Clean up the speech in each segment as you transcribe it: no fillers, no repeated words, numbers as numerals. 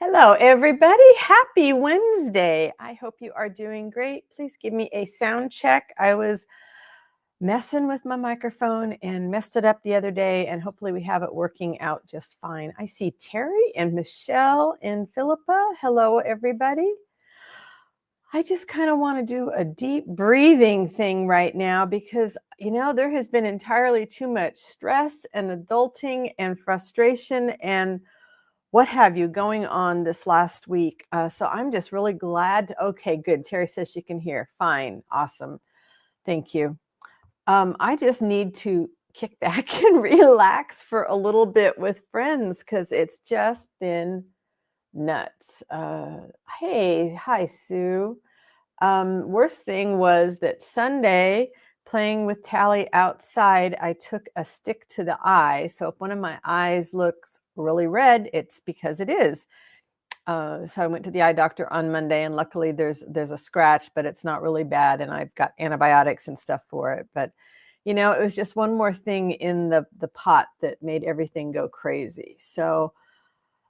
Hello, everybody. Happy Wednesday. I hope you are doing great. Please give me a sound check. I was messing with my microphone and messed it up the other day, and hopefully we have it working out just fine. I see Terry and Michelle and Philippa. Hello, everybody. I just kind of want to do a deep breathing thing right now because, there has been entirely too much stress and adulting and frustration and what have you going on this last week. So I'm just really glad. Okay, good. Terry says she can hear. Fine. Awesome. Thank you. I just need to kick back and relax for a little bit with friends because it's just been nuts. Hi, Sue. Worst thing was that Sunday, playing with Tally outside, I took a stick to the eye. So if one of my eyes looks really red, it's because it is. So I went to the eye doctor on Monday, and luckily there's a scratch, but it's not really bad, and I've got antibiotics and stuff for it. But it was just one more thing in the pot that made everything go crazy. So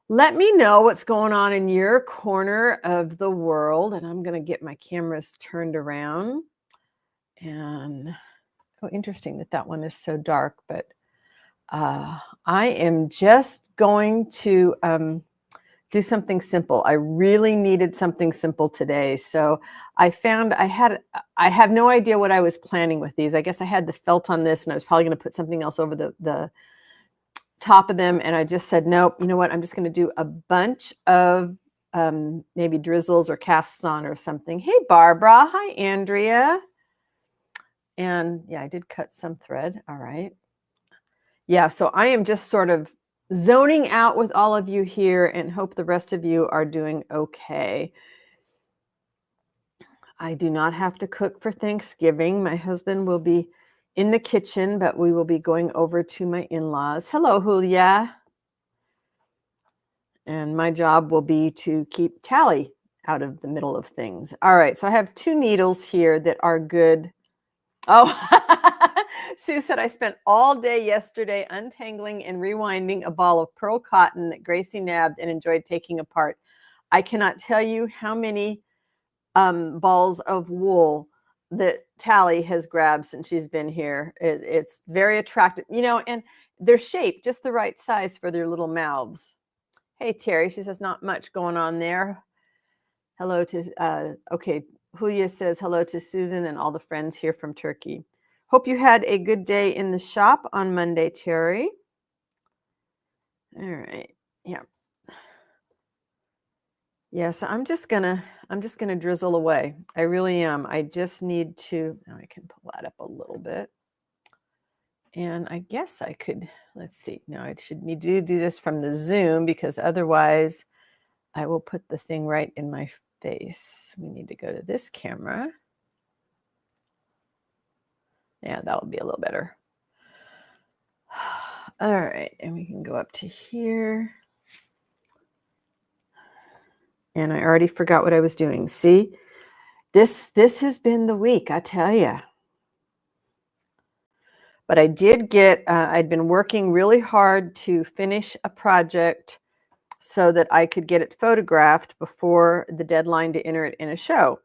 let me know what's going on in your corner of the world. And I'm going to get my cameras turned around. And interesting that one is so dark. But I am just going to do something simple. I really needed something simple today. So I found I have no idea what I was planning with these. I guess I had the felt on this, and I was probably going to put something else over the top of them, and I just said, nope, you know what, I'm just going to do a bunch of maybe drizzles or casts on or something. Hey, Barbara. Hi, Andrea. And yeah, I did cut some thread. All right. Yeah, so I am just sort of zoning out with all of you here and hope the rest of you are doing okay. I do not have to cook for Thanksgiving. My husband will be in the kitchen, but we will be going over to my in-laws. Hello, Julia. And my job will be to keep Tally out of the middle of things. All right, so I have 2 needles here that are good. Oh, Sue said, I spent all day yesterday untangling and rewinding a ball of pearl cotton that Gracie nabbed and enjoyed taking apart. I cannot tell you how many balls of wool that Tally has grabbed since she's been here. It's very attractive, and they're shaped just the right size for their little mouths. Hey, Terry, she says, not much going on there. Hello to, okay, Julia says, hello to Susan and all the friends here from Turkey. Hope you had a good day in the shop on Monday, Terry. All right, yeah. Yeah, so I'm just gonna drizzle away. I really am. I just need to, now I can pull that up a little bit. And I guess I could, let's see. Now I should need to do this from the Zoom because otherwise I will put the thing right in my face. We need to go to this camera. Yeah, that'll be a little better. All right, and we can go up to here. And I already forgot what I was doing. See, this has been the week, I tell you. But I did get, I'd been working really hard to finish a project so that I could get it photographed before the deadline to enter it in a show.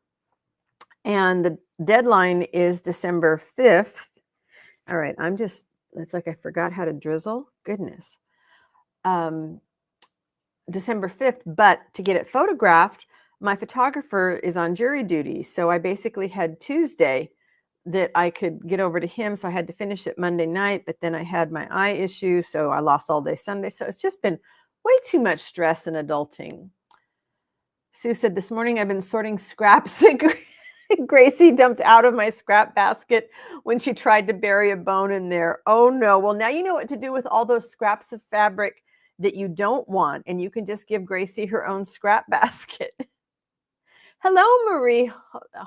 And the deadline is December 5th. All right, it's like I forgot how to drizzle. Goodness. December 5th, but to get it photographed, my photographer is on jury duty. So I basically had Tuesday that I could get over to him. So I had to finish it Monday night, but then I had my eye issue. So I lost all day Sunday. So it's just been way too much stress and adulting. Sue said, this morning I've been sorting scraps that Gracie dumped out of my scrap basket when she tried to bury a bone in there. Oh no. Well, now you know what to do with all those scraps of fabric that you don't want, and you can just give Gracie her own scrap basket. Hello, Marie.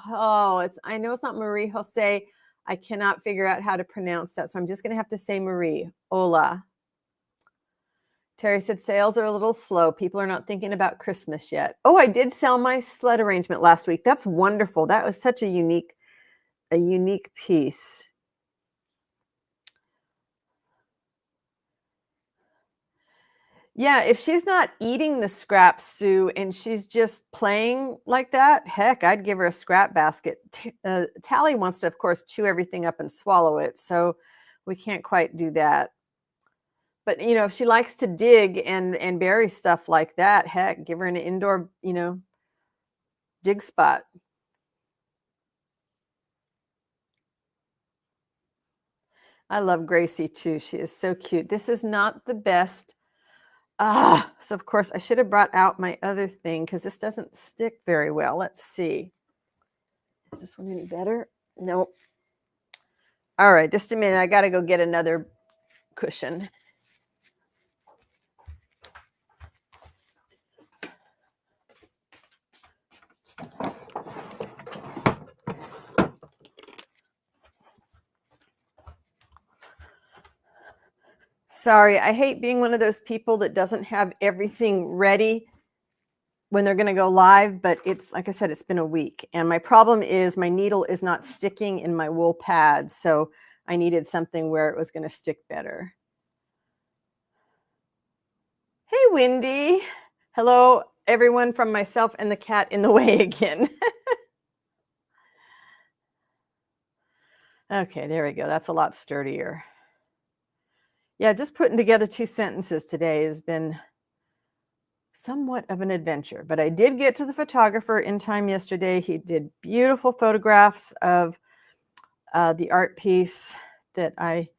Oh, I know it's not Marie Jose. I cannot figure out how to pronounce that, so I'm just going to have to say Marie. Hola. Terry said sales are a little slow. People are not thinking about Christmas yet. Oh, I did sell my sled arrangement last week. That's wonderful. That was such a unique piece. Yeah, if she's not eating the scraps, Sue, and she's just playing like that, heck, I'd give her a scrap basket. Tally wants to, of course, chew everything up and swallow it, so we can't quite do that. But, if she likes to dig and bury stuff like that, heck, give her an indoor, dig spot. I love Gracie too. She is so cute. This is not the best. So of course I should have brought out my other thing because this doesn't stick very well. Let's see. Is this one any better? Nope. All right, just a minute. I got to go get another cushion. Sorry, I hate being one of those people that doesn't have everything ready when they're going to go live, but it's like I said, it's been a week. And my problem is my needle is not sticking in my wool pad. So I needed something where it was going to stick better. Hey, Wendy. Hello, everyone, from myself and the cat in the way again. Okay, there we go. That's a lot sturdier. Yeah, just putting together 2 sentences today has been somewhat of an adventure, but I did get to the photographer in time yesterday. He did beautiful photographs of the art piece that I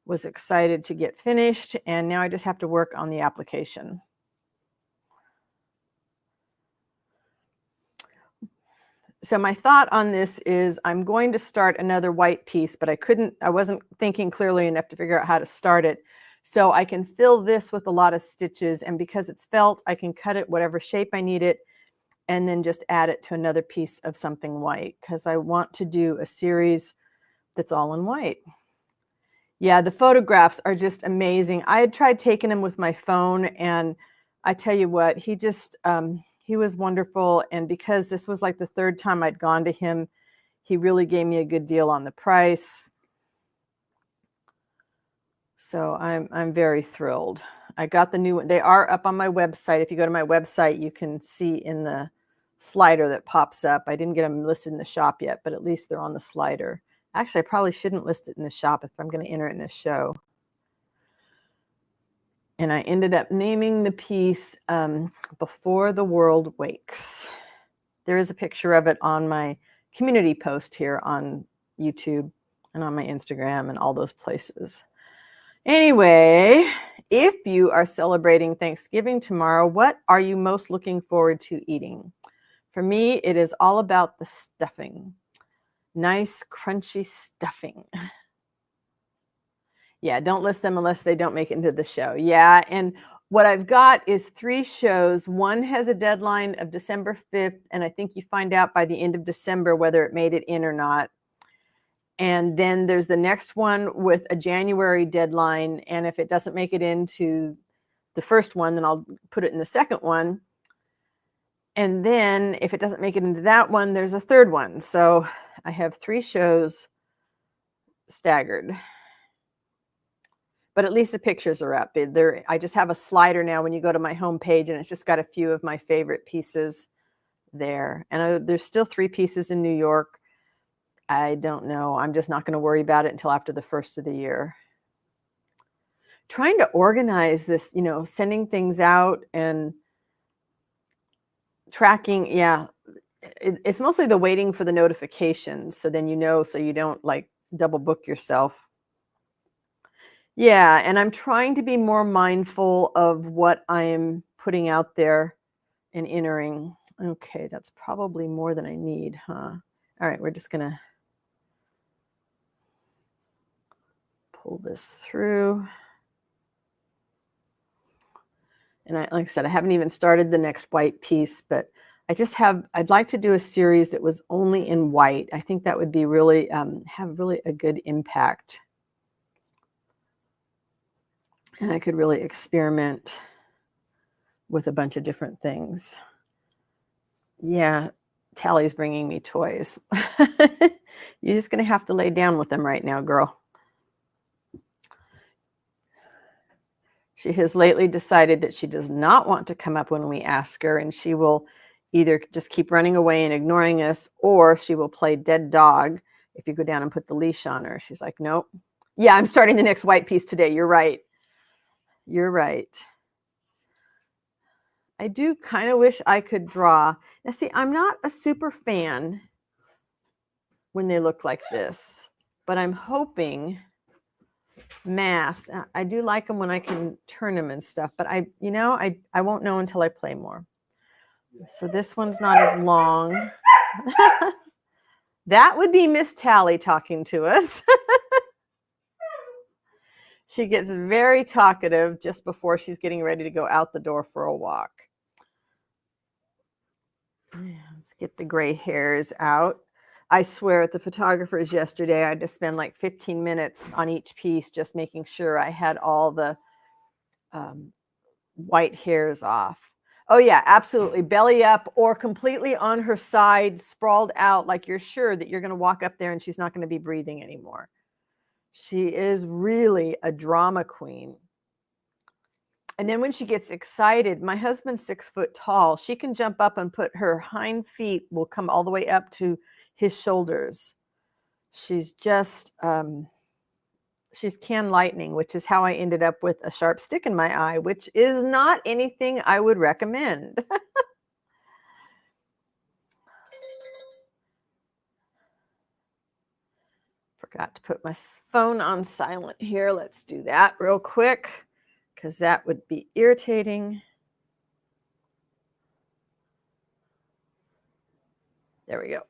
was excited to get finished, and now I just have to work on the application. So my thought on this is I'm going to start another white piece, but I wasn't thinking clearly enough to figure out how to start it. So I can fill this with a lot of stitches, and because it's felt, I can cut it whatever shape I need it, and then just add it to another piece of something white, because I want to do a series that's all in white. Yeah, the photographs are just amazing. I had tried taking them with my phone, and I tell you what, he just, he was wonderful. And because this was like the 3rd time I'd gone to him, he really gave me a good deal on the price. So I'm very thrilled. I got the new one. They are up on my website. If you go to my website, you can see in the slider that pops up. I didn't get them listed in the shop yet, but at least they're on the slider. Actually, I probably shouldn't list it in the shop if I'm going to enter it in a show. And I ended up naming the piece Before the World Wakes. There is a picture of it on my community post here on YouTube and on my Instagram and all those places. Anyway, if you are celebrating Thanksgiving tomorrow, what are you most looking forward to eating? For me, it is all about the stuffing. Nice, crunchy stuffing. Yeah, don't list them unless they don't make it into the show. Yeah, and what I've got is 3 shows. One has a deadline of December 5th, and I think you find out by the end of December whether it made it in or not. And then there's the next one with a January deadline, and if it doesn't make it into the first one, then I'll put it in the second one. And then if it doesn't make it into that one, there's a third one. So I have 3 shows staggered. But at least the pictures are up. I just have a slider now when you go to my homepage, and it's just got a few of my favorite pieces there. And there's still 3 pieces in New York. I don't know. I'm just not going to worry about it until after the first of the year. Trying to organize this, sending things out and tracking. Yeah, it's mostly the waiting for the notifications. So then so you don't like double book yourself. Yeah, and I'm trying to be more mindful of what I'm putting out there and entering. Okay, that's probably more than I need, huh? All right, we're just going to pull this through. And like I said, I haven't even started the next white piece, but I'd like to do a series that was only in white. I think that would be really, have really a good impact. And I could really experiment with a bunch of different things. Yeah, Tally's bringing me toys. You're just going to have to lay down with them right now, girl. She has lately decided that she does not want to come up when we ask her, and she will either just keep running away and ignoring us, or she will play dead dog if you go down and put the leash on her. She's like, nope. Yeah, I'm starting the next white piece today. You're right. You're right. I do kind of wish I could draw. Now, see, I'm not a super fan when they look like this, but I'm hoping mass. I do like them when I can turn them and stuff, but I won't know until I play more. So this one's not as long. That would be Miss Tally talking to us. She gets very talkative just before she's getting ready to go out the door for a walk. Let's get the gray hairs out. I swear at the photographers yesterday, I had to spend like 15 minutes on each piece just making sure I had all the white hairs off. Oh yeah, absolutely. Belly up or completely on her side, sprawled out, like you're sure that you're going to walk up there and she's not going to be breathing anymore. She is really a drama queen. And then when she gets excited, my husband's 6 foot tall. She can jump up and put her hind feet will come all the way up to his shoulders. She's just, she's can lightning, which is how I ended up with a sharp stick in my eye, which is not anything I would recommend. Forgot to put my phone on silent here. Let's do that real quick, because that would be irritating. There we go.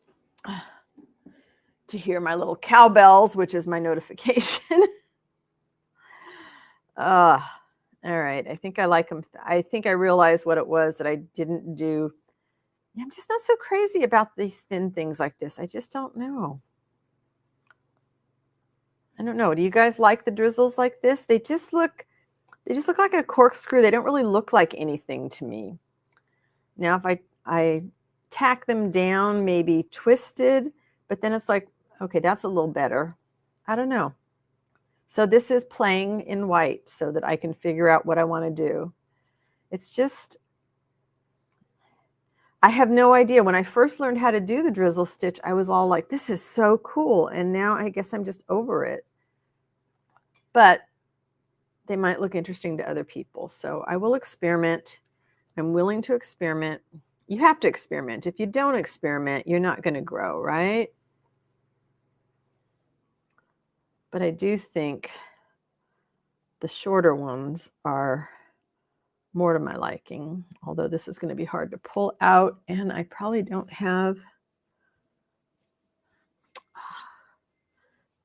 To hear my little cowbells, which is my notification. All right. I think I like them. I think I realized what it was that I didn't do. I'm just not so crazy about these thin things like this. I just don't know. I don't know. Do you guys like the drizzles like this? They just look like a corkscrew. They don't really look like anything to me. Now, if I tack them down, maybe twisted, but then it's like, okay, that's a little better. I don't know. So this is playing in white so that I can figure out what I want to do. It's just, I have no idea. When I first learned how to do the drizzle stitch, I was all like, this is so cool. And now I guess I'm just over it. But they might look interesting to other people. So I will experiment. I'm willing to experiment. You have to experiment. If you don't experiment, you're not going to grow, right? But I do think the shorter ones are more to my liking, although this is going to be hard to pull out, and I probably don't have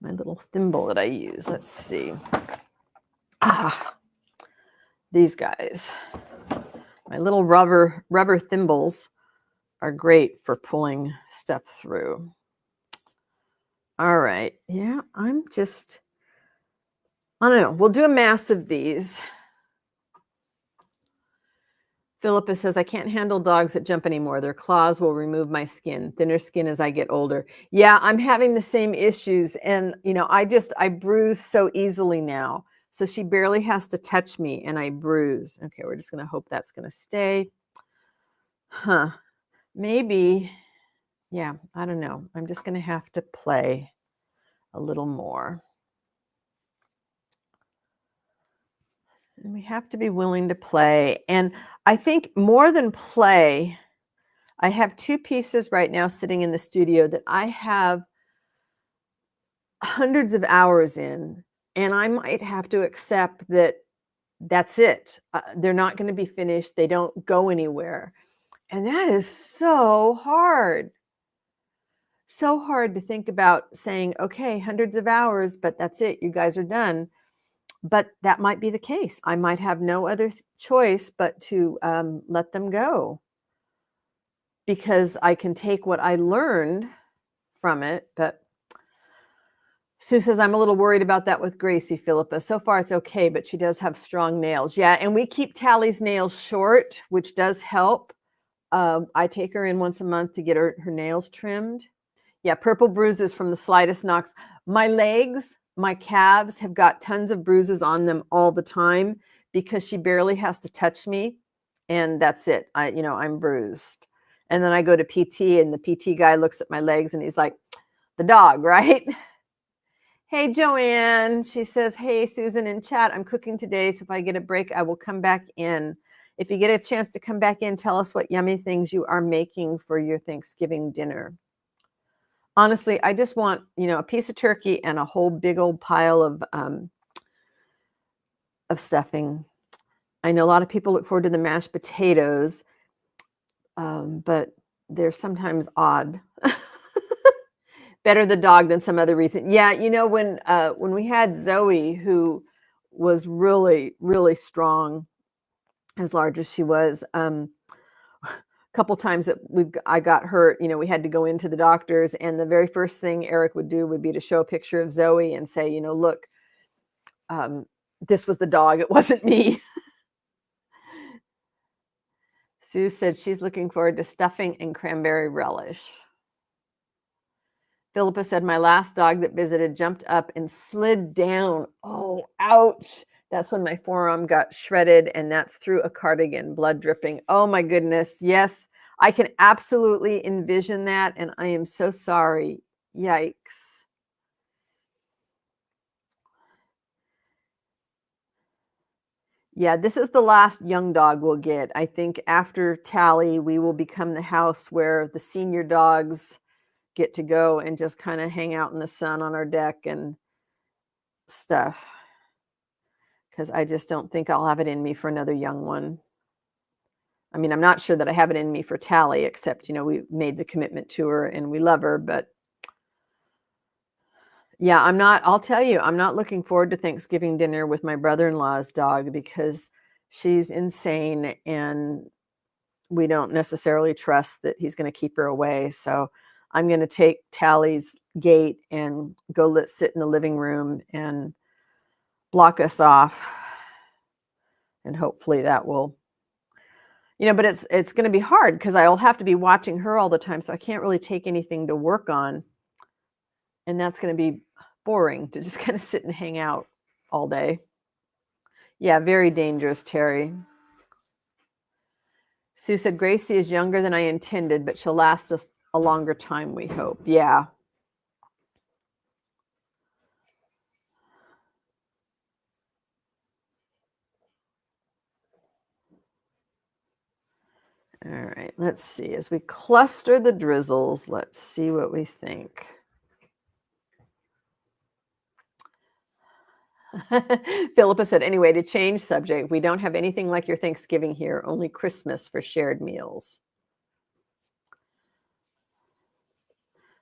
my little thimble that I use. Let's see. These guys. My little rubber thimbles are great for pulling stuff through. All right. Yeah, I don't know. We'll do a mass of these. Philippa says, I can't handle dogs that jump anymore. Their claws will remove my skin. Thinner skin as I get older. Yeah, I'm having the same issues. And, I bruise so easily now. So she barely has to touch me and I bruise. Okay, we're just going to hope that's going to stay. Maybe, yeah, I don't know. I'm just going to have to play a little more. And we have to be willing to play. And I think more than play, I have 2 pieces right now sitting in the studio that I have hundreds of hours in, and I might have to accept that that's it. They're not going to be finished. They don't go anywhere. And that is so hard. So hard to think about saying, okay, hundreds of hours, but that's it. You guys are done. But that might be the case. I might have no other choice but to let them go, because I can take what I learned from it. But Sue says, I'm a little worried about that with Gracie, Philippa. So far, it's okay, but she does have strong nails. Yeah, and we keep Tally's nails short, which does help. I take her in once a month to get her nails trimmed. Yeah, purple bruises from the slightest knocks. My legs, my calves have got tons of bruises on them all the time because she barely has to touch me, and that's it. I'm bruised. And then I go to PT, and the PT guy looks at my legs, and he's like, the dog, right? Hey, Joanne. She says, hey, Susan in chat, I'm cooking today, so if I get a break, I will come back in. If you get a chance to come back in, tell us what yummy things you are making for your Thanksgiving dinner. Honestly, I just want, a piece of turkey and a whole big old pile of stuffing. I know a lot of people look forward to the mashed potatoes, but they're sometimes odd. Better the dog than some other reason. Yeah, when we had Zoe, who was really, really strong, as large as she was, a couple times that I got hurt, we had to go into the doctors, and the very first thing Eric would do would be to show a picture of Zoe and say, look, this was the dog, it wasn't me. Sue said she's looking forward to stuffing and cranberry relish. Philippa said, my last dog that visited jumped up and slid down. Oh, ouch. That's when my forearm got shredded, and that's through a cardigan, blood dripping. Oh, my goodness. Yes, I can absolutely envision that, and I am so sorry. Yikes. Yeah, this is the last young dog we'll get. I think after Tally, we will become the house where the senior dogs get to go and just kind of hang out in the sun on our deck and stuff. Because I just don't think I'll have it in me for another young one. I mean, I'm not sure that I have it in me for Tally, except, we made the commitment to her and we love her. But yeah, I'll tell you, I'm not looking forward to Thanksgiving dinner with my brother-in-law's dog because she's insane and we don't necessarily trust that he's going to keep her away. So I'm going to take Tally's gate and go sit in the living room and block us off. And hopefully that will, but it's going to be hard because I'll have to be watching her all the time. So I can't really take anything to work on. And that's going to be boring to just kind of sit and hang out all day. Yeah, very dangerous, Terry. Sue said, Gracie is younger than I intended, but she'll last us a longer time, we hope. Yeah. All right, let's see. As we cluster the drizzles, let's see what we think. Philippa said, anyway, to change subject, we don't have anything like your Thanksgiving here, only Christmas for shared meals.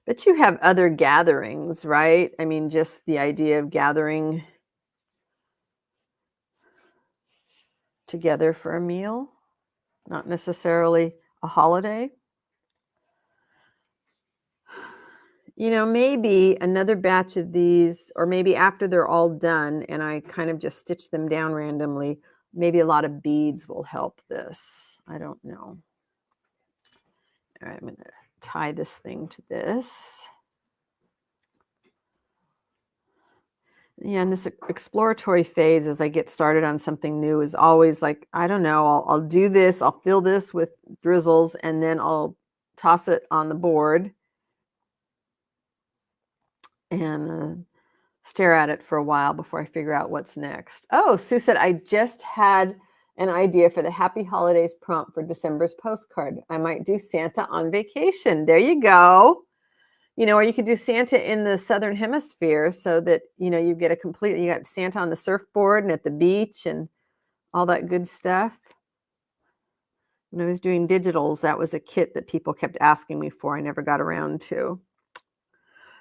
But you have other gatherings, right? I mean, just the idea of gathering together for a meal, not necessarily a holiday. Maybe another batch of these, or maybe after they're all done and I kind of just stitch them down randomly, maybe a lot of beads will help this. I don't know. All right, I'm going to tie this thing to this. Yeah, and this exploratory phase as I get started on something new is always like, I don't know, I'll do this, I'll fill this with drizzles, and then I'll toss it on the board and stare at it for a while before I figure out what's next. Oh, Sue said, I just had an idea for the Happy Holidays prompt for December's postcard. I might do Santa on vacation. There you go. Or you could do Santa in the Southern Hemisphere so that, you get you got Santa on the surfboard and at the beach and all that good stuff. When I was doing digitals, that was a kit that people kept asking me for. I never got around to.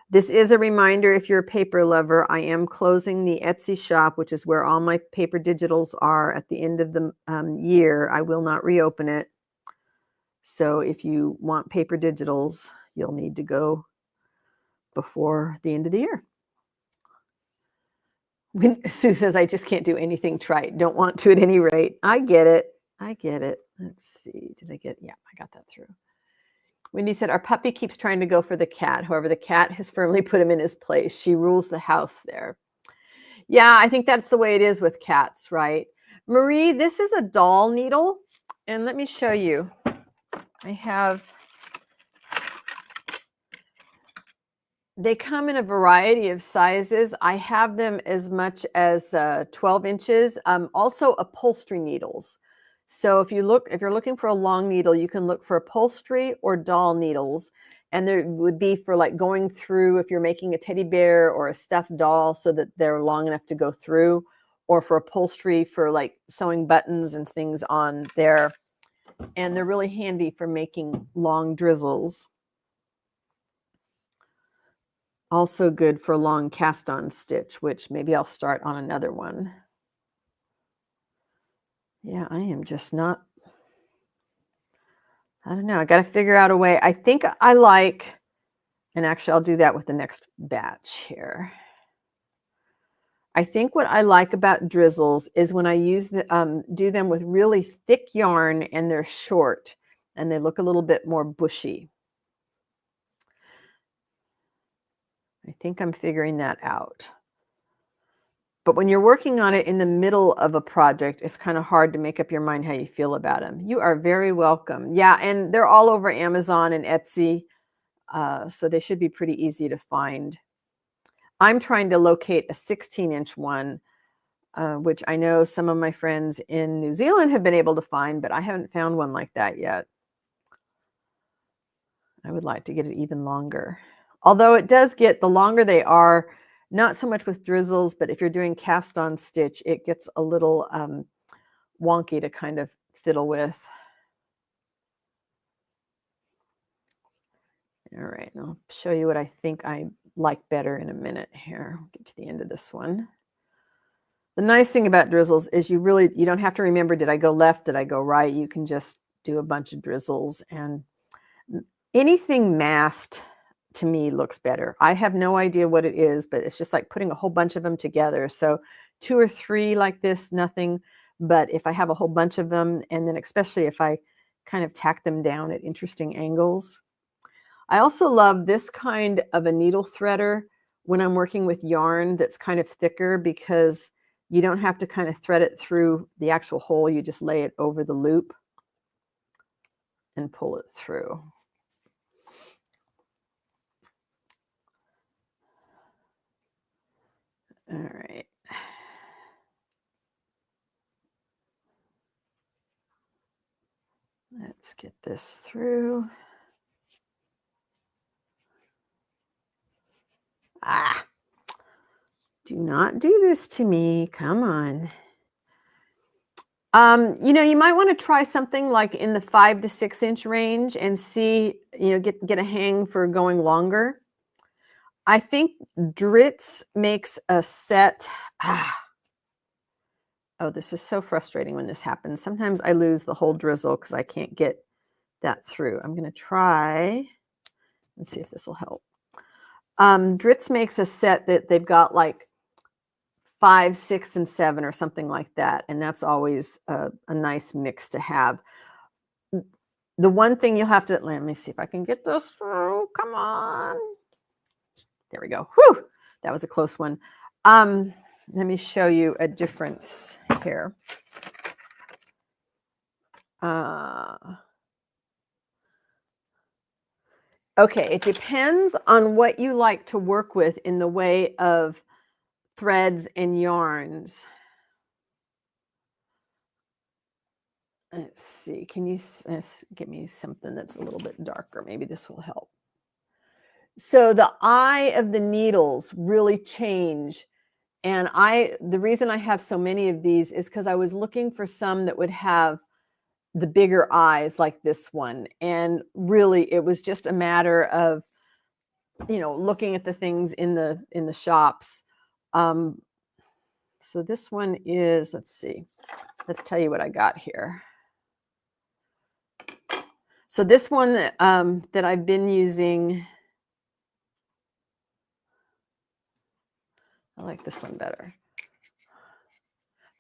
This is a reminder, if you're a paper lover, I am closing the Etsy shop, which is where all my paper digitals are at the end of the year. I will not reopen it. So if you want paper digitals, you'll need to go before the end of the year. Sue says, I just can't do anything trite. Don't want to at any rate. I get it. Let's see. Yeah, I got that through. Wendy said, our puppy keeps trying to go for the cat. However, the cat has firmly put him in his place. She rules the house there. Yeah, I think that's the way it is with cats, right? Marie, this is a doll needle, and let me show you. They come in a variety of sizes. I have them as much as 12 inches. Also upholstery needles. So if you're looking for a long needle, you can look for upholstery or doll needles. And there would be for like going through if you're making a teddy bear or a stuffed doll so that they're long enough to go through, or for upholstery for like sewing buttons and things on there. And they're really handy for making long drizzles. Also good for long cast on stitch, which maybe I'll start on another one. Yeah, I am just not, I don't know. I got to figure out a way. I think I like, and actually I'll do that with the next batch here. I think what I like about drizzles is when I use do them with really thick yarn and they're short and they look a little bit more bushy. I think I'm figuring that out. But when you're working on it in the middle of a project, it's kind of hard to make up your mind how you feel about them. You are very welcome. Yeah, and they're all over Amazon and Etsy, so they should be pretty easy to find. I'm trying to locate a 16-inch one, which I know some of my friends in New Zealand have been able to find, but I haven't found one like that yet. I would like to get it even longer. Although it does get, the longer they are, not so much with drizzles, but if you're doing cast on stitch, it gets a little wonky to kind of fiddle with. All right, I'll show you what I think I like better in a minute here. I'll get to the end of this one. The nice thing about drizzles is you don't have to remember, did I go left, did I go right? You can just do a bunch of drizzles, and anything masked to me looks better. I have no idea what it is, but it's just like putting a whole bunch of them together. So 2 or 3 like this, nothing. But if I have a whole bunch of them, and then especially if I kind of tack them down at interesting angles. I also love this kind of a needle threader when I'm working with yarn that's kind of thicker, because you don't have to kind of thread it through the actual hole. You just lay it over the loop and pull it through. All right. Let's get this through. Ah, do not do this to me. Come on. You might want to try something like in the 5 to 6 inch range and see, get a hang for going longer. I think Dritz makes a set. Oh, this is so frustrating when this happens. Sometimes I lose the whole drizzle because I can't get that through. I'm going to try and see if this will help. Dritz makes a set that they've got like 5, 6, and 7 or something like that. And that's always a nice mix to have. The one thing you'll have to, let me see if I can get this through. Come on. There we go. Whew, that was a close one. Let me show you a difference here. Okay, it depends on what you like to work with in the way of threads and yarns. Let's see, can you give me something that's a little bit darker? Maybe this will help. So the eye of the needles really change. And the reason I have so many of these is because I was looking for some that would have the bigger eyes like this one. And really, it was just a matter of, looking at the things in the shops. So this one is, let's see, let's tell you what I got here. So this one that I've been using, I like this one better.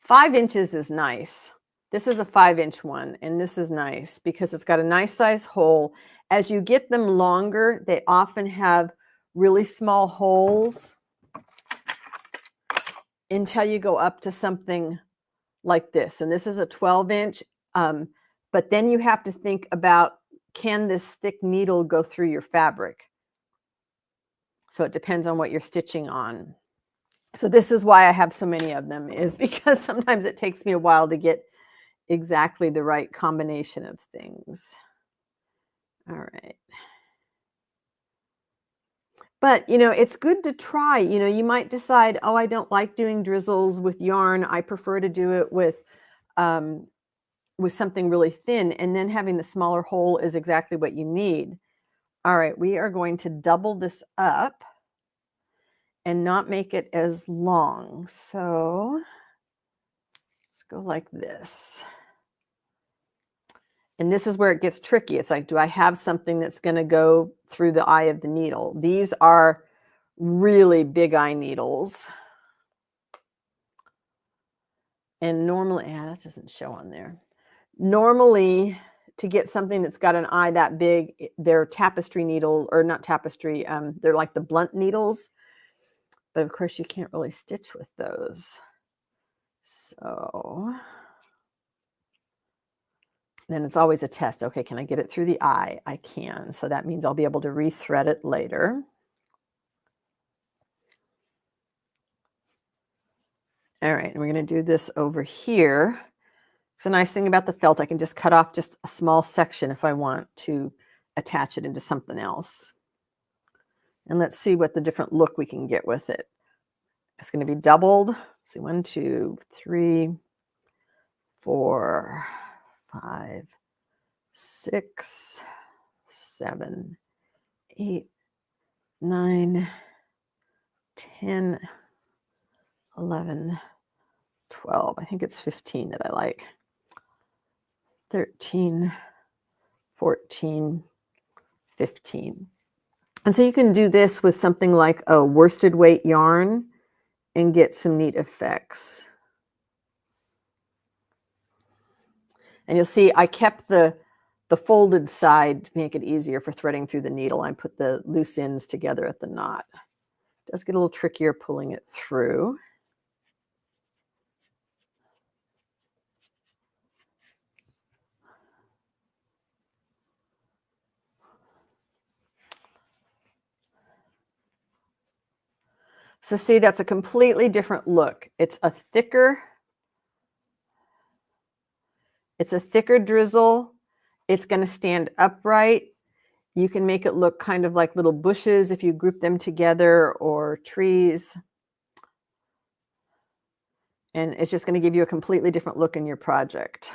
5 inches is nice. This is a 5-inch one, and this is nice because it's got a nice size hole. As you get them longer, they often have really small holes until you go up to something like this, and this is a 12-inch, but then you have to think about, can this thick needle go through your fabric? So it depends on what you're stitching on. So this is why I have so many of them, is because sometimes it takes me a while to get exactly the right combination of things. All right. But, you know, it's good to try. You know, you might decide, oh, I don't like doing drizzles with yarn. I prefer to do it with something really thin. And then having the smaller hole is exactly what you need. All right, we are going to double this up and not make it as long. So let's go like this. And this is where it gets tricky. It's like, do I have something that's going to go through the eye of the needle? These are really big eye needles. And normally, yeah, that doesn't show on there. Normally, to get something that's got an eye that big, they're tapestry needle, or not tapestry, they're like the blunt needles. But of course, you can't really stitch with those. So then it's always a test. Okay, can I get it through the eye? I can. So that means I'll be able to rethread it later. All right, and we're going to do this over here. It's a nice thing about the felt. I can just cut off just a small section if I want to attach it into something else. And let's see what the different look we can get with it. It's going to be doubled. Let's see, 1, 2, 3, 4, 5, 6, 7, 8, 9, 10, 11, 12. I think it's 15 that I like. 13, 14, 15. And so you can do this with something like a worsted weight yarn and get some neat effects. And you'll see I kept the folded side to make it easier for threading through the needle. I put the loose ends together at the knot. It does get a little trickier pulling it through. So see, that's a completely different look. It's a thicker drizzle. It's going to stand upright. You can make it look kind of like little bushes if you group them together, or trees. And it's just going to give you a completely different look in your project.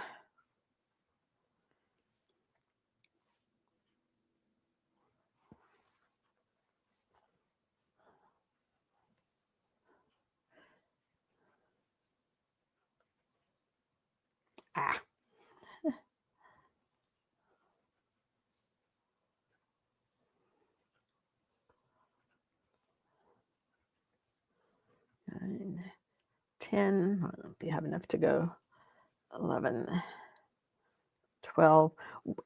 Ah. 9, 10, I don't have enough to go. 11, 12.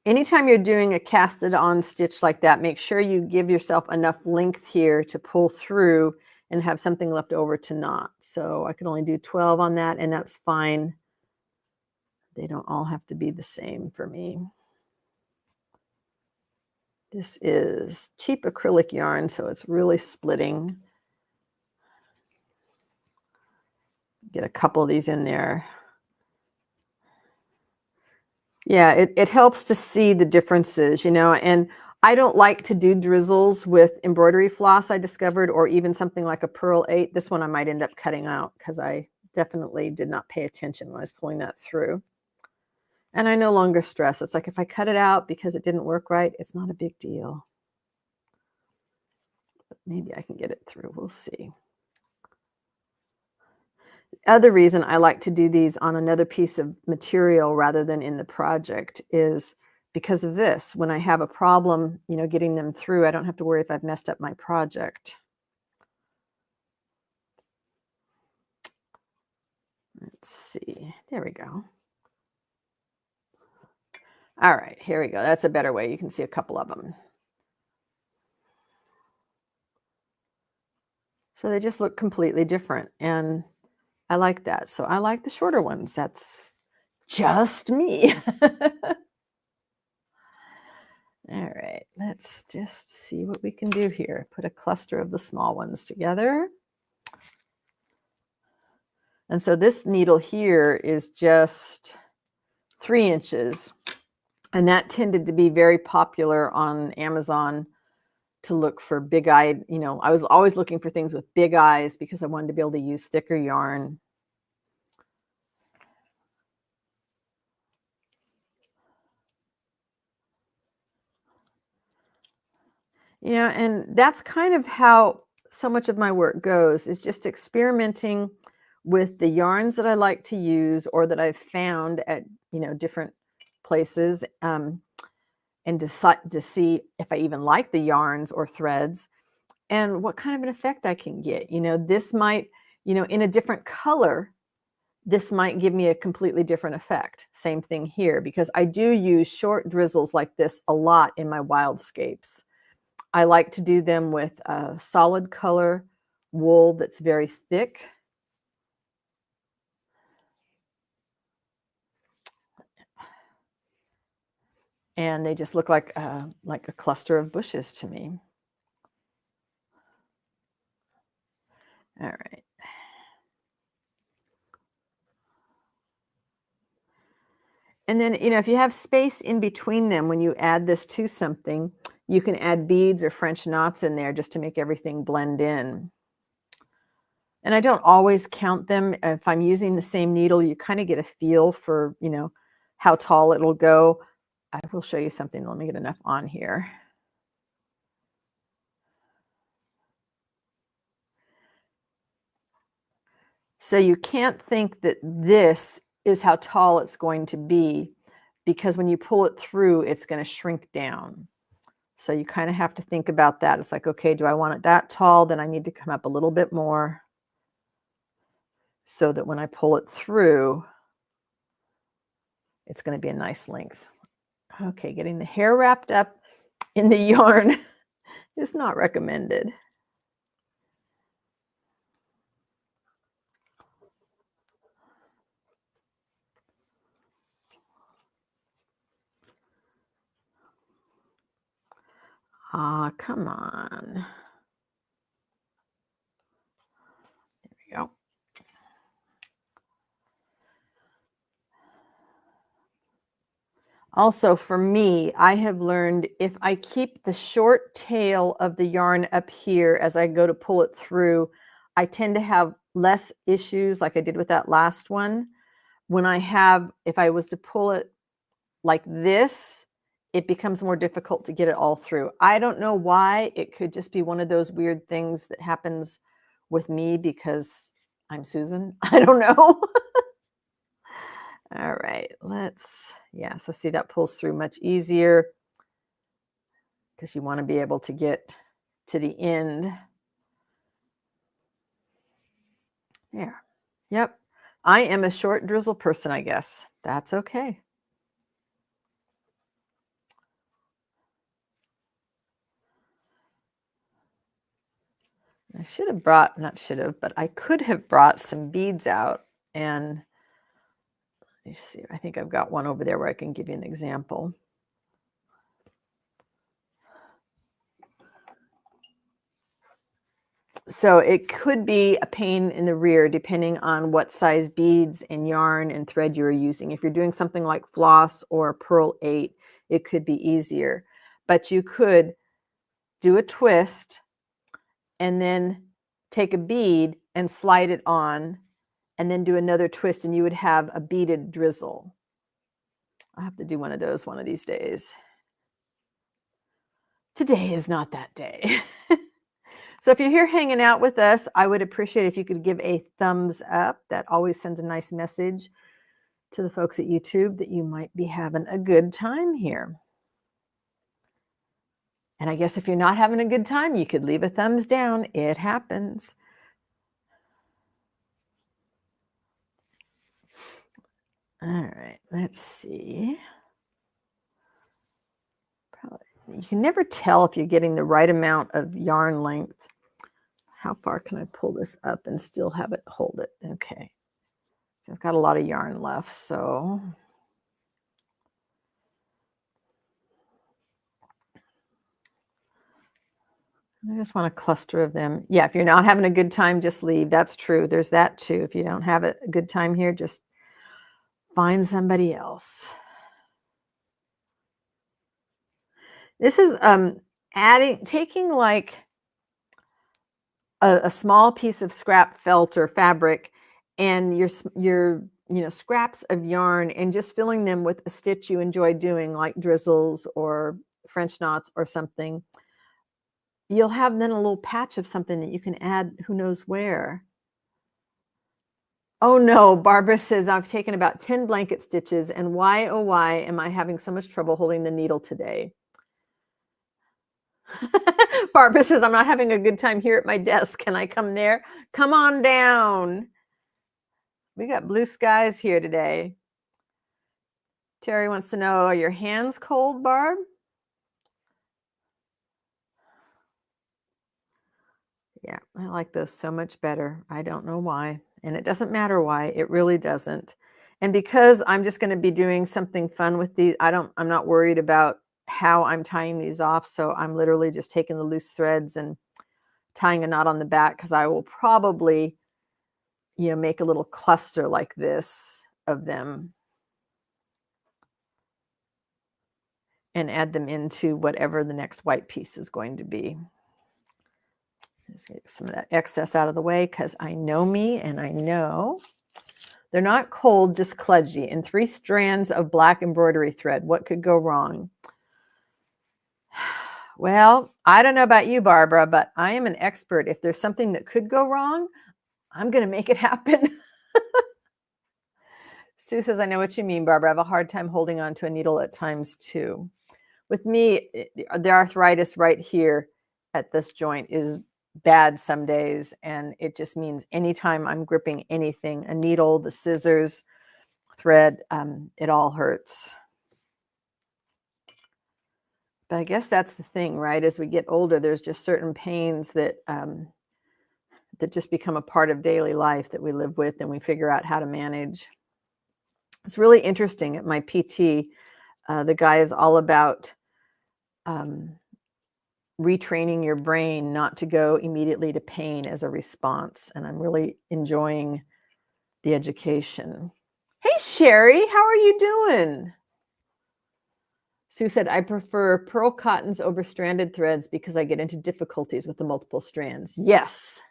Anytime you're doing a casted on stitch like that, make sure you give yourself enough length here to pull through and have something left over to knot. So I could only do 12 on that, and that's fine. They don't all have to be the same for me. This is cheap acrylic yarn, so it's really splitting. Get a couple of these in there. Yeah, it helps to see the differences, you know, and I don't like to do drizzles with embroidery floss, I discovered, or even something like a Pearl 8. This one I might end up cutting out because I definitely did not pay attention when I was pulling that through. And I no longer stress. It's like if I cut it out because it didn't work right, it's not a big deal. But maybe I can get it through. We'll see. Other reason I like to do these on another piece of material rather than in the project is because of this. When I have a problem, you know, getting them through, I don't have to worry if I've messed up my project. Let's see. There we go. All right, here we go. That's a better way. You can see a couple of them. So they just look completely different. And I like that. So I like the shorter ones. That's just me. All right, let's just see what we can do here. Put a cluster of the small ones together. And so this needle here is just 3 inches. And that tended to be very popular on Amazon to look for big-eyed, I was always looking for things with big eyes because I wanted to be able to use thicker yarn. Yeah, and that's kind of how so much of my work goes, is just experimenting with the yarns that I like to use or that I've found at, different places, and decide to see if I even like the yarns or threads and what kind of an effect I can get. This might, in a different color, this might give me a completely different effect. Same thing here, because I do use short drizzles like this a lot in my wildscapes. I like to do them with a solid color wool that's very thick. And they just look like a cluster of bushes to me. All right. And then, if you have space in between them, when you add this to something, you can add beads or French knots in there just to make everything blend in. And I don't always count them. If I'm using the same needle, you kind of get a feel for, how tall it'll go. I will show you something. Let me get enough on here. So you can't think that this is how tall it's going to be, because when you pull it through, it's going to shrink down. So you kind of have to think about that. It's like, okay, do I want it that tall? Then I need to come up a little bit more so that when I pull it through, it's going to be a nice length. Okay, getting the hair wrapped up in the yarn is not recommended. Ah, come on. There we go. Also, for me, I have learned if I keep the short tail of the yarn up here as I go to pull it through, I tend to have less issues like I did with that last one. If I was to pull it like this, it becomes more difficult to get it all through. I don't know why. It could just be one of those weird things that happens with me because I'm Susan. I don't know. All right, so see, that pulls through much easier because you want to be able to get to the end. There. Yep. I am a short drizzle person, I guess. That's okay. I should have brought, not should have, but I could have brought some beads out. And let me see, I think I've got one over there where I can give you an example. So it could be a pain in the rear depending on what size beads and yarn and thread you're using. If you're doing something like floss or Pearl 8, it could be easier. But you could do a twist and then take a bead and slide it on and then do another twist and you would have a beaded drizzle. I'll have to do one of those one of these days. Today is not that day. So if you're here hanging out with us, I would appreciate if you could give a thumbs up. That always sends a nice message to the folks at YouTube that you might be having a good time here. And I guess if you're not having a good time, you could leave a thumbs down. It happens. All right, let's see. You can never tell if you're getting the right amount of yarn length. How far can I pull this up and still have it hold it? Okay. I've got a lot of yarn left, so I just want a cluster of them. Yeah, if you're not having a good time, just leave. That's true. There's that too. If you don't have a good time here, just find somebody else. This is taking like a small piece of scrap felt or fabric and your scraps of yarn and just filling them with a stitch you enjoy doing, like drizzles or French knots or something. You'll have then a little patch of something that you can add who knows where. Oh no, Barbara says, I've taken about 10 blanket stitches, and why, oh why, am I having so much trouble holding the needle today? Barbara says, I'm not having a good time here at my desk. Can I come there? Come on down. We got blue skies here today. Terry wants to know, are your hands cold, Barb? Yeah, I like those so much better. I don't know why. And it doesn't matter why. It really doesn't. And because I'm just going to be doing something fun with these, I'm not worried about how I'm tying these off. So I'm literally just taking the loose threads and tying a knot on the back, because I will probably, make a little cluster like this of them and add them into whatever the next white piece is going to be. Just get some of that excess out of the way, because I know me and I know they're not cold, just kludgy. And 3 strands of black embroidery thread. What could go wrong? Well, I don't know about you, Barbara, but I am an expert. If there's something that could go wrong, I'm going to make it happen. Sue says, I know what you mean, Barbara. I have a hard time holding on to a needle at times too. With me, the arthritis right here at this joint is bad some days, and it just means anytime I'm gripping anything, a needle, the scissors, thread, it all hurts. But I guess that's the thing, right? As we get older, there's just certain pains that that just become a part of daily life that we live with, and we figure out how to manage. It's really interesting at my PT. The guy is all about retraining your brain not to go immediately to pain as a response. And I'm really enjoying the education. Hey, Sherry, how are you doing? Sue said, I prefer pearl cottons over stranded threads because I get into difficulties with the multiple strands. Yes.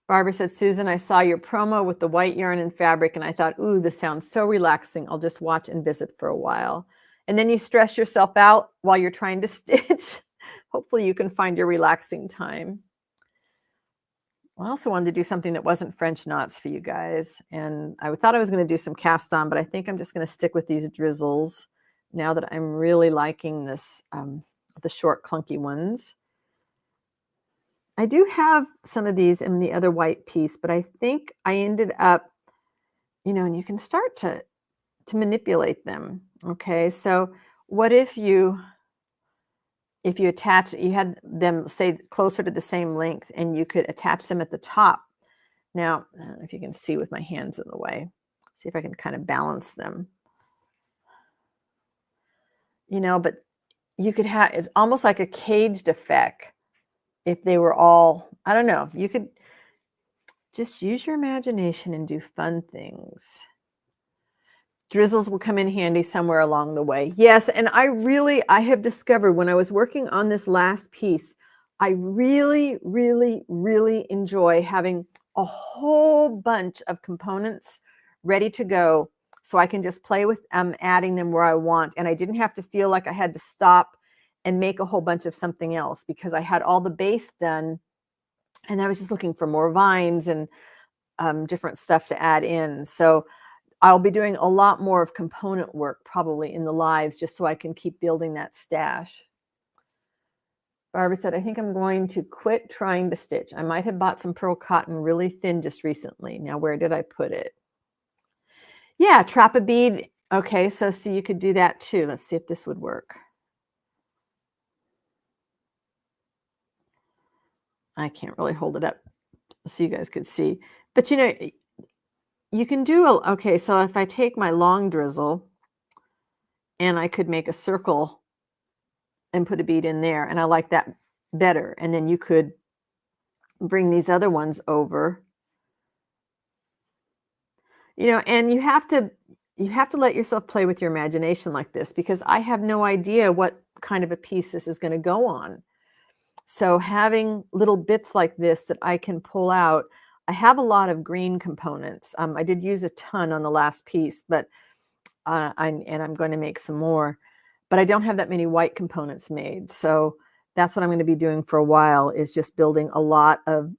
Barbara said, Susan, I saw your promo with the white yarn and fabric, and I thought, ooh, this sounds so relaxing. I'll just watch and visit for a while. And then you stress yourself out while you're trying to stitch. Hopefully you can find your relaxing time. I also wanted to do something that wasn't French knots for you guys. And I thought I was going to do some cast on, but I think I'm just going to stick with these drizzles now that I'm really liking this, the short clunky ones. I do have some of these in the other white piece, but I think I ended up, and you can start to manipulate them. Okay, so what if you attach, you had them say closer to the same length, and you could attach them at the top. Now, I don't know if you can see with my hands in the way. See if I can kind of balance them. But you could have, it's almost like a caged effect. If they were all, I don't know, you could just use your imagination and do fun things. Drizzles will come in handy somewhere along the way. Yes, and I have discovered when I was working on this last piece, I really, really, really enjoy having a whole bunch of components ready to go, so I can just play with adding them where I want. And I didn't have to feel like I had to stop and make a whole bunch of something else, because I had all the base done and I was just looking for more vines and different stuff to add in. So I'll be doing a lot more of component work probably in the lives, just so I can keep building that stash. Barbara said, I think I'm going to quit trying to stitch. I might have bought some pearl cotton really thin just recently. Now, where did I put it? Yeah, trap a bead. Okay, so see, you could do that too. Let's see if this would work. I can't really hold it up so you guys could see. But you can do okay, so if I take my long drizzle and I could make a circle and put a bead in there, and I like that better. And then you could bring these other ones over, and you have to let yourself play with your imagination like this, because I have no idea what kind of a piece this is going to go on. So having little bits like this that I can pull out, I have a lot of green components. I did use a ton on the last piece, but I'm going to make some more, but I don't have that many white components made. So that's what I'm going to be doing for a while, is just building a lot of,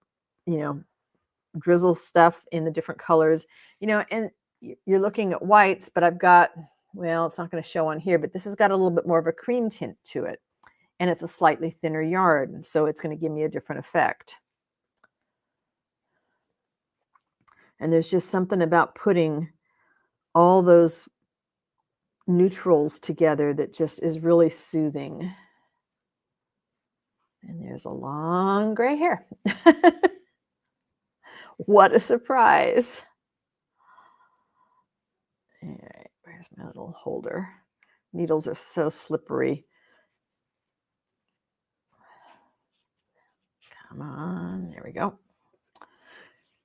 drizzle stuff in the different colors, and you're looking at whites, but I've got, well, it's not going to show on here, but this has got a little bit more of a cream tint to it. And it's a slightly thinner yarn, so it's going to give me a different effect. And there's just something about putting all those neutrals together that just is really soothing. And there's a long gray hair. What a surprise. All right, where's my little holder? Needles are so slippery. Come on, there we go.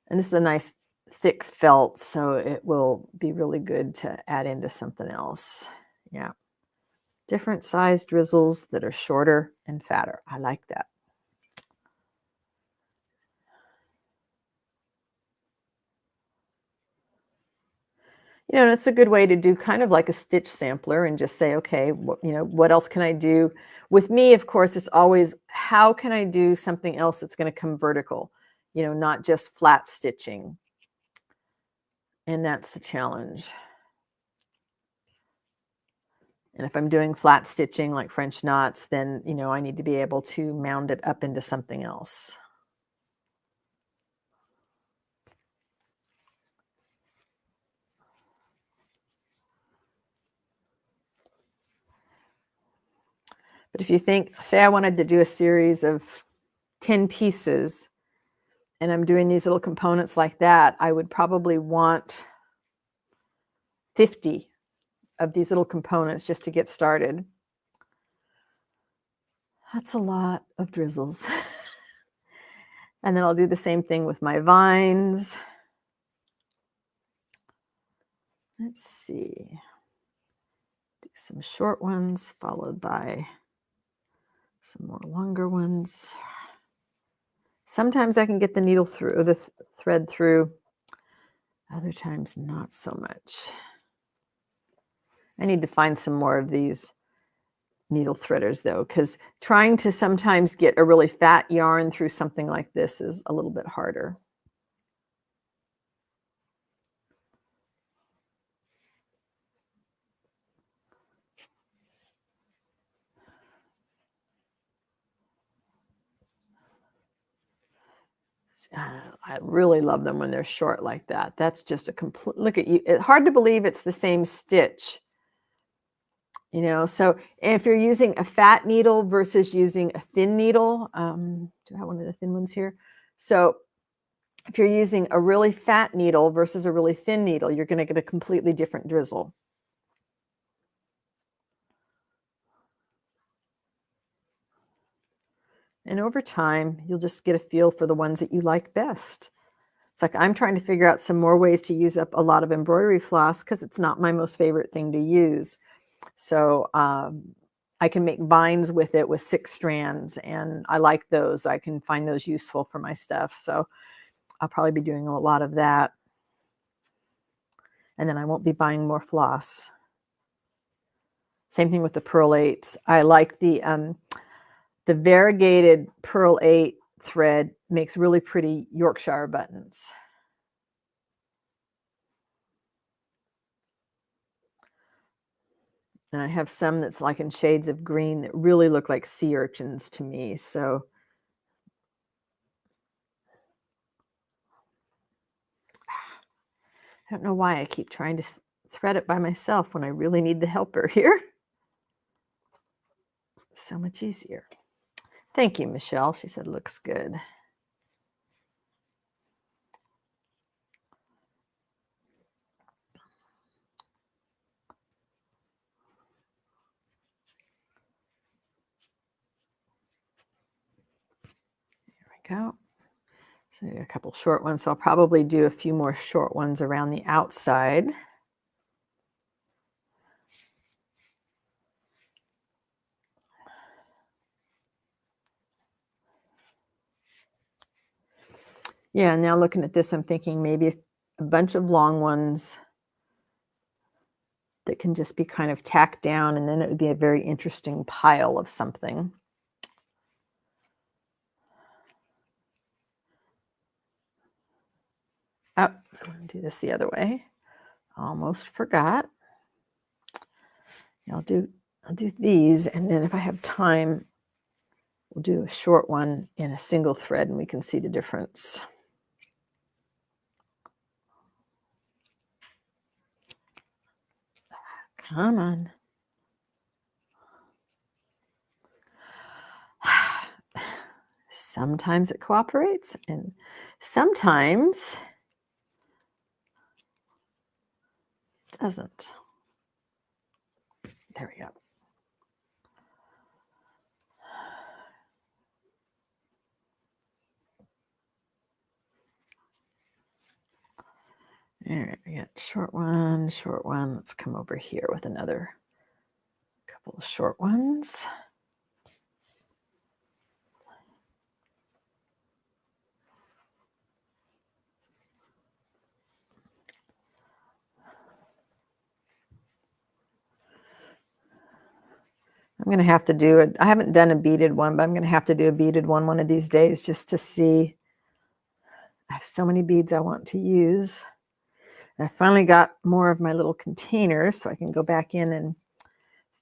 And this is a nice thick felt, so it will be really good to add into something else. Yeah. Different size drizzles that are shorter and fatter. I like that. And it's a good way to do kind of like a stitch sampler and just say, okay, what else can I do? With me, of course, it's always, how can I do something else that's going to come vertical, not just flat stitching. And that's the challenge. And if I'm doing flat stitching like French knots, then, I need to be able to mound it up into something else. But if you think, say I wanted to do a series of 10 pieces, and I'm doing these little components like that, I would probably want 50 of these little components just to get started. That's a lot of drizzles. And then I'll do the same thing with my vines. Let's see. Do some short ones followed by some more longer ones. Sometimes I can get the needle through, the thread through. Other times not so much. I need to find some more of these needle threaders though, because trying to sometimes get a really fat yarn through something like this is a little bit harder. I really love them when they're short like that. That's just a complete, look at you. It's hard to believe it's the same stitch. So if you're using a fat needle versus using a thin needle, do I have one of the thin ones here? So if you're using a really fat needle versus a really thin needle, you're going to get a completely different drizzle. And over time, you'll just get a feel for the ones that you like best. It's like I'm trying to figure out some more ways to use up a lot of embroidery floss because it's not my most favorite thing to use. So I can make vines with it with 6 strands, and I like those. I can find those useful for my stuff. So I'll probably be doing a lot of that. And then I won't be buying more floss. Same thing with the Pearl 8s. I like the variegated Pearl 8 thread makes really pretty Yorkshire buttons. And I have some that's like in shades of green that really look like sea urchins to me. So I don't know why I keep trying to thread it by myself when I really need the helper here. So much easier. Thank you, Michelle. She said, looks good. we go. So a couple short ones. So I'll probably do a few more short ones around the outside. Yeah, now looking at this, I'm thinking maybe a bunch of long ones that can just be kind of tacked down, and then it would be a very interesting pile of something. Oh, I'm going to do this the other way. Almost forgot. I'll do these, and then if I have time, we'll do a short one in a single thread, and we can see the difference. Come on. Sometimes it cooperates, and sometimes it doesn't. There we go. All right, we got short one, short one. Let's come over here with another couple of short ones. I'm going to have to do it. I haven't done a beaded one, but I'm going to have to do a beaded one of these days just to see. I have so many beads I want to use. And I finally got more of my little containers, so I can go back in and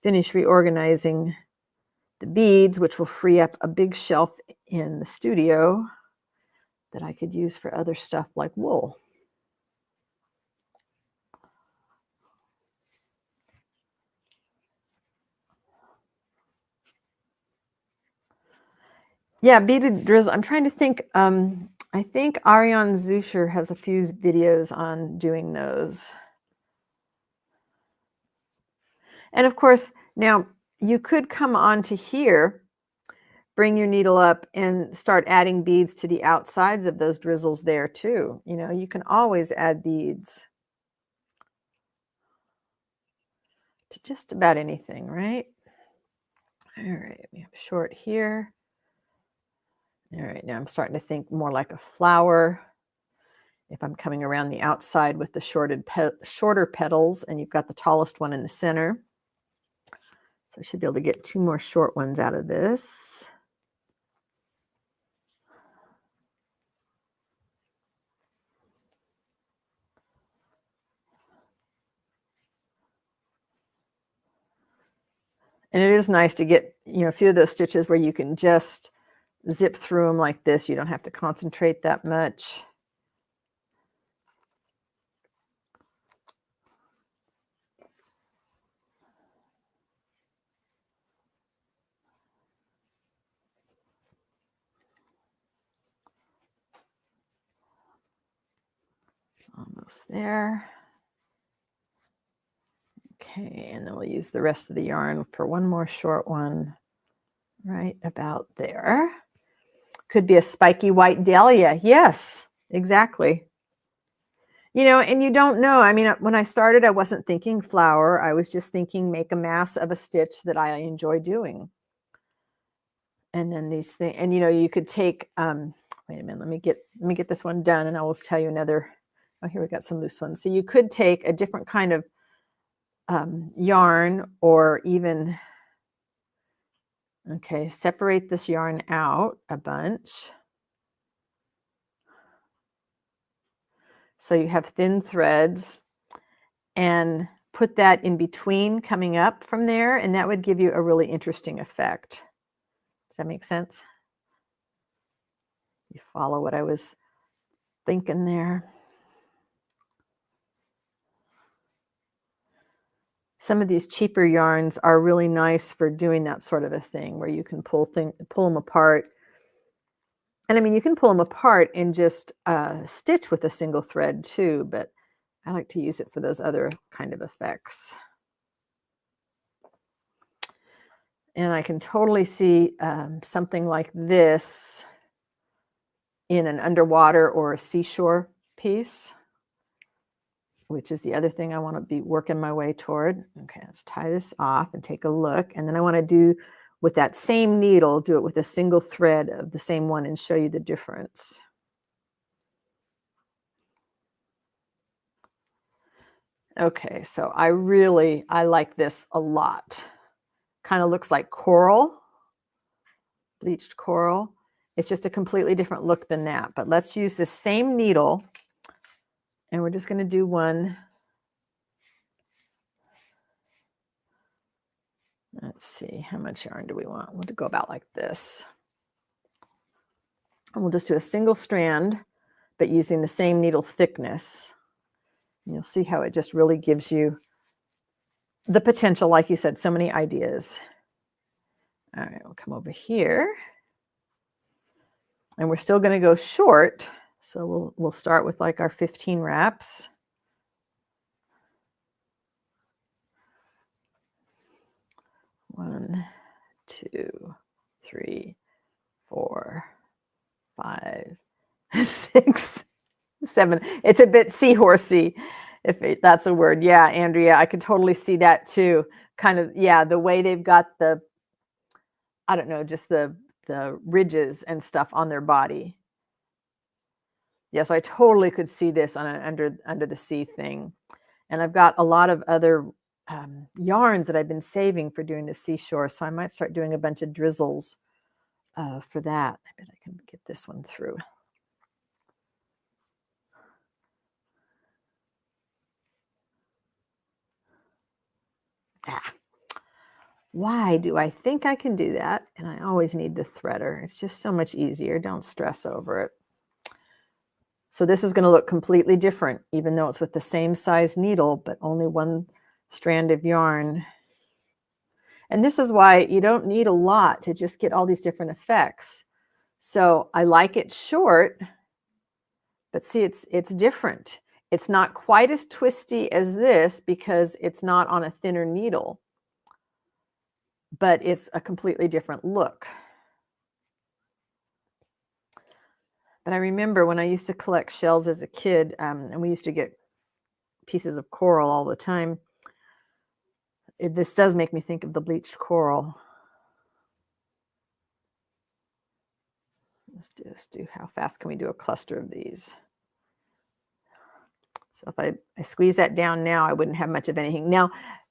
finish reorganizing the beads, which will free up a big shelf in the studio that I could use for other stuff like wool. Yeah, beaded drizzle. I'm trying to think. I think Ariane Zuscher has a few videos on doing those. And of course, now you could come onto here, bring your needle up and start adding beads to the outsides of those drizzles there too. You know, you can always add beads to just about anything, right? All right, we have short here. All right, now I'm starting to think more like a flower. If I'm coming around the outside with the shorter petals, and you've got the tallest one in the center. So I should be able to get two more short ones out of this. And it is nice to get, you know, a few of those stitches where you can just zip through them like this. You don't have to concentrate that much. Almost there. Okay, and then we'll use the rest of the yarn for one more short one right about there. Could be a spiky white dahlia. Yes, exactly. You know, and you don't know. I mean, when I started, I wasn't thinking flower. I was just thinking make a mass of a stitch that I enjoy doing. And then these things, and you know, you could take, wait a minute, let me get this one done and I will tell you another. Oh, here we got some loose ones. So you could take a different kind of yarn, or even, okay, separate this yarn out a bunch. So you have thin threads, and put that in between coming up from there, and that would give you a really interesting effect. Does that make sense? You follow what I was thinking there? Some of these cheaper yarns are really nice for doing that sort of a thing, where you can pull them apart. And I mean, you can pull them apart and just stitch with a single thread too, but I like to use it for those other kind of effects. And I can totally see something like this in an underwater or a seashore piece, which is the other thing I want to be working my way toward. Okay, let's tie this off and take a look. And then I want to do with that same needle, do it with a single thread of the same one and show you the difference. Okay, so I like this a lot. Kind of looks like coral, bleached coral. It's just a completely different look than that. But let's use the same needle, and we're just going to do one. Let's see, how much yarn do we want? We'll go about like this. And we'll just do a single strand, but using the same needle thickness. And you'll see how it just really gives you the potential, like you said, so many ideas. All right, we'll come over here. And we're still going to go short. So we'll start with like our 15 wraps. One, two, three, 4, 5, 6, 7. It's a bit seahorsey, if that's a word. Yeah, Andrea, I could totally see that too. Kind of, yeah, the way they've got the, I don't know, just the ridges and stuff on their body. Yes, I totally could see this on an under the sea thing. And I've got a lot of other yarns that I've been saving for doing the seashore, so I might start doing a bunch of drizzles for that. I bet I can get this one through. Why do I think I can do that? And I always need the threader. It's just so much easier. Don't stress over it. So this is going to look completely different, even though it's with the same size needle, but only one strand of yarn. And this is why you don't need a lot to just get all these different effects. So I like it short, but see, it's different. It's not quite as twisty as this because it's not on a thinner needle, but it's a completely different look. But I remember when I used to collect shells as a kid, and we used to get pieces of coral all the time. This does make me think of the bleached coral. Let's just do, how fast can we do a cluster of these? So if I squeeze that down now, I wouldn't have much of anything. Now,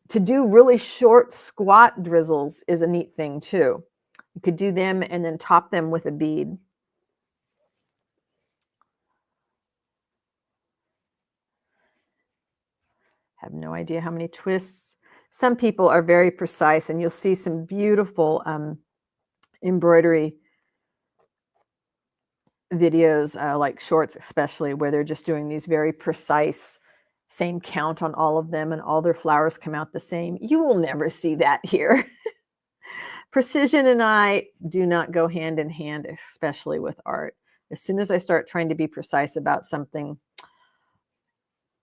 to do really short squat drizzles is a neat thing too. You could do them and then top them with a bead. Have no idea how many twists. Some people are very precise, and you'll see some beautiful embroidery videos, like shorts especially, where they're just doing these very precise, same count on all of them, and all their flowers come out the same. You will never see that here. Precision and I do not go hand in hand, especially with art. As soon as I start trying to be precise about something,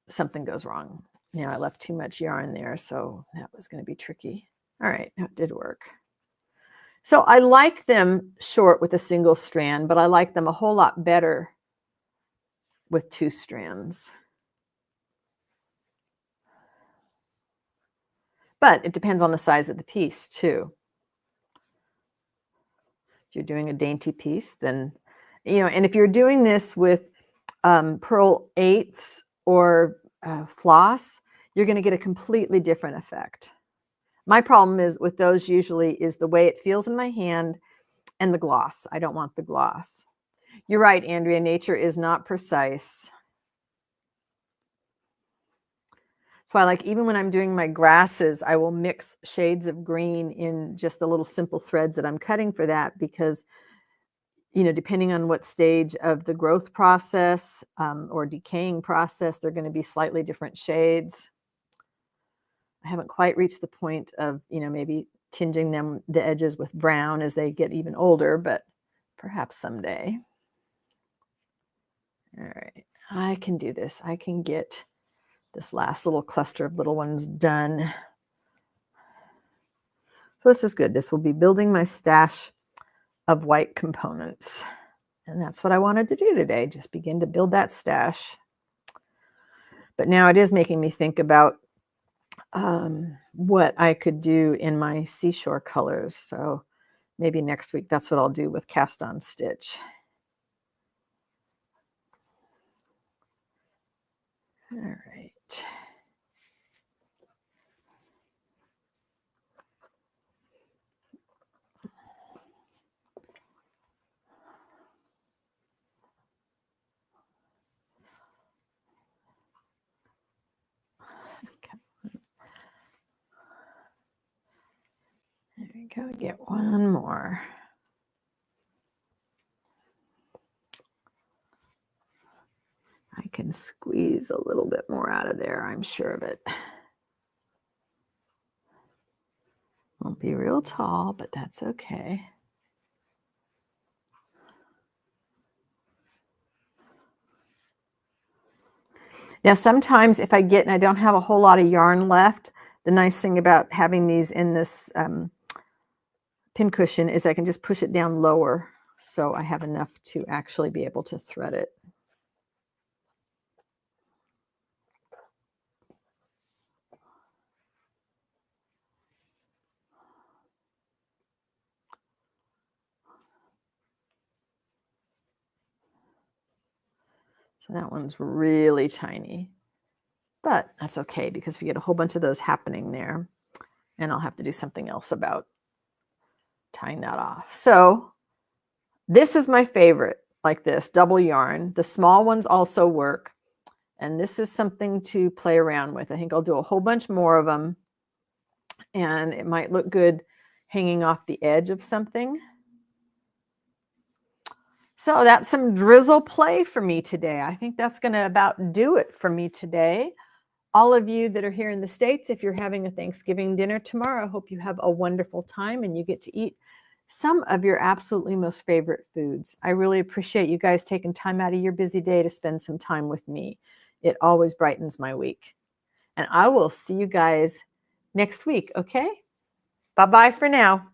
something goes wrong. You know, I left too much yarn there, so that was going to be tricky. All right, that did work. So I like them short with a single strand, but I like them a whole lot better with 2 strands. But it depends on the size of the piece too. If you're doing a dainty piece, then, you know, and if you're doing this with pearl 8s or floss, you're going to get a completely different effect. My problem is with those usually is the way it feels in my hand and the gloss. I don't want the gloss. You're right, Andrea, nature is not precise. So I like, even when I'm doing my grasses, I will mix shades of green in just the little simple threads that I'm cutting for that, because, you know, depending on what stage of the growth process or decaying process, they're going to be slightly different shades. I haven't quite reached the point of, you know, maybe tinging them, the edges, with brown as they get even older, but perhaps someday. All right, I can do this. I can get this last little cluster of little ones done. So this is good. This will be building my stash of white components. And that's what I wanted to do today, just begin to build that stash. But now it is making me think about what I could do in my seashore colors. So maybe next week, that's what I'll do with cast on stitch. All right. There we go. Get one more. I can squeeze a little bit more out of there, I'm sure of it. Won't be real tall, but that's okay. Now, sometimes if I get and I don't have a whole lot of yarn left, the nice thing about having these in this pincushion is I can just push it down lower so I have enough to actually be able to thread it. So that one's really tiny, but that's okay because we get a whole bunch of those happening there, and I'll have to do something else about tying that off. So this is my favorite, like this, double yarn. The small ones also work, and this is something to play around with. I think I'll do a whole bunch more of them, and it might look good hanging off the edge of something. So that's some drizzle play for me today. I think that's going to about do it for me today. All of you that are here in the States, if you're having a Thanksgiving dinner tomorrow, I hope you have a wonderful time and you get to eat some of your absolutely most favorite foods. I really appreciate you guys taking time out of your busy day to spend some time with me. It always brightens my week. And I will see you guys next week, okay? Bye-bye for now.